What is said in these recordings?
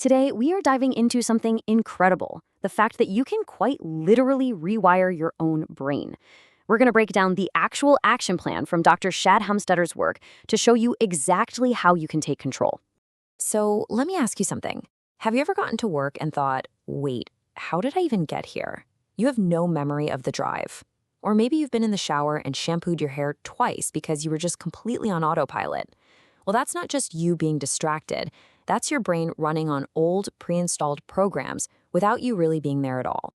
Today, we are diving into something incredible, the fact that you can quite literally rewire your own brain. We're going to break down the actual action plan from Dr. Shad Hamstutter's work to show you exactly how you can take control. So let me ask you something. Have you ever gotten to work and thought, wait, how did I even get here? You have no memory of the drive. Or maybe you've been in the shower and shampooed your hair twice because you were just completely on autopilot. Well, that's not just you being distracted. That's your brain running on old, pre-installed programs without you really being there at all.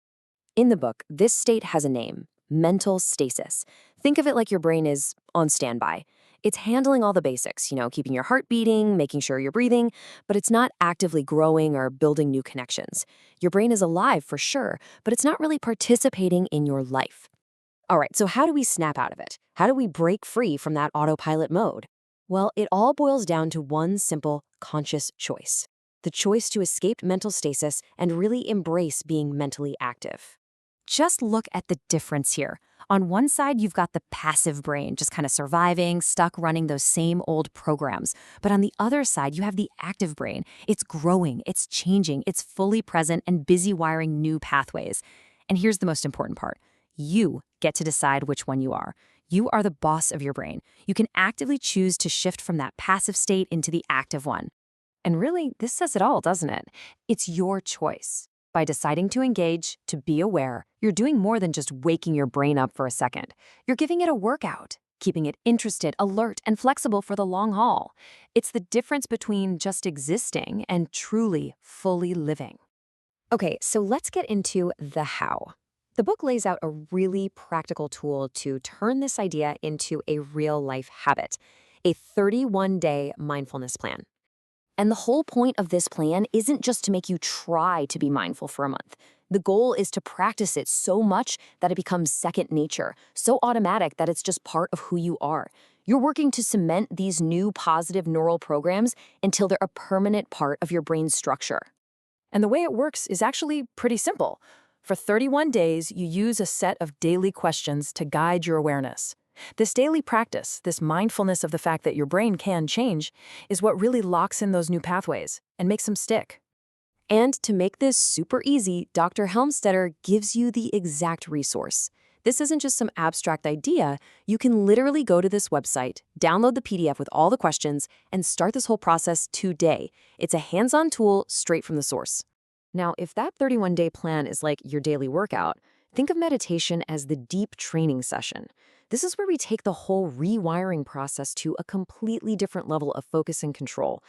In the book, this state has a name, mental stasis. Think of it like your brain is on standby. It's handling all the basics, keeping your heart beating, making sure you're breathing, but it's not actively growing or building new connections. Your brain is alive for sure, but it's not really participating in your life. All right, so how do we snap out of it? How do we break free from that autopilot mode? Well, it all boils down to one simple, conscious choice. The choice to escape mental stasis and really embrace being mentally active. Just look at the difference here. On one side, you've got the passive brain, just kind of surviving, stuck running those same old programs. But on the other side, you have the active brain. It's growing, it's changing, it's fully present and busy wiring new pathways. And here's the most important part. You get to decide which one you are. You are the boss of your brain. You can actively choose to shift from that passive state into the active one. And really, this says it all, doesn't it? It's your choice. By deciding to engage, to be aware, you're doing more than just waking your brain up for a second. You're giving it a workout, keeping it interested, alert, and flexible for the long haul. It's the difference between just existing and truly, fully living. Okay, so let's get into the how. The book lays out a really practical tool to turn this idea into a real-life habit, a 31-day mindfulness plan. And the whole point of this plan isn't just to make you try to be mindful for a month. The goal is to practice it so much that it becomes second nature, so automatic that it's just part of who you are. You're working to cement these new positive neural programs until they're a permanent part of your brain's structure. And the way it works is actually pretty simple. For 31 days, you use a set of daily questions to guide your awareness. This daily practice, this mindfulness of the fact that your brain can change, is what really locks in those new pathways and makes them stick. And to make this super easy, Dr. Helmstetter gives you the exact resource. This isn't just some abstract idea. You can literally go to this website, download the PDF with all the questions, and start this whole process today. It's a hands-on tool straight from the source. Now, if that 31-day plan is like your daily workout, think of meditation as the deep training session. This is where we take the whole rewiring process to a completely different level of focus and control.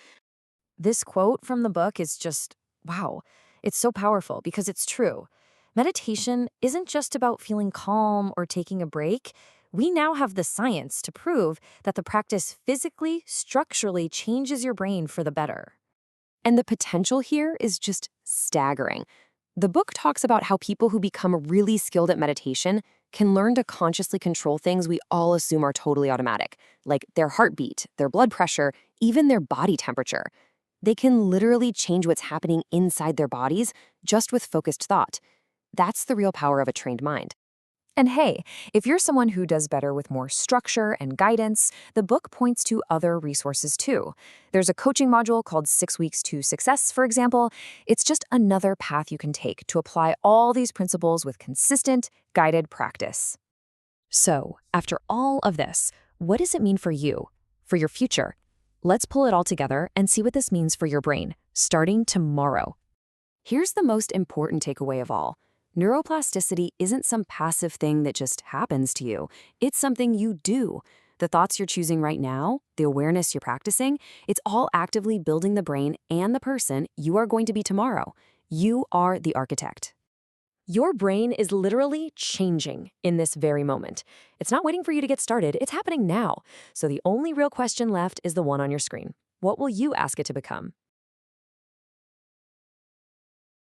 This quote from the book is just, wow, it's so powerful because it's true. Meditation isn't just about feeling calm or taking a break. We now have the science to prove that the practice physically, structurally changes your brain for the better. And the potential here is just staggering. The book talks about how people who become really skilled at meditation can learn to consciously control things we all assume are totally automatic, like their heartbeat, their blood pressure, even their body temperature. They can literally change what's happening inside their bodies just with focused thought. That's the real power of a trained mind. And hey, if you're someone who does better with more structure and guidance, the book points to other resources too. There's a coaching module called 6 Weeks to Success, for example. It's just another path you can take to apply all these principles with consistent, guided practice. So, after all of this, what does it mean for you, for your future? Let's pull it all together and see what this means for your brain, starting tomorrow. Here's the most important takeaway of all. Neuroplasticity isn't some passive thing that just happens to you. It's something you do. The thoughts you're choosing right now, the awareness you're practicing, it's all actively building the brain and the person you are going to be tomorrow. You are the architect. Your brain is literally changing in this very moment. It's not waiting for you to get started. It's happening now. So the only real question left is the one on your screen. What will you ask it to become?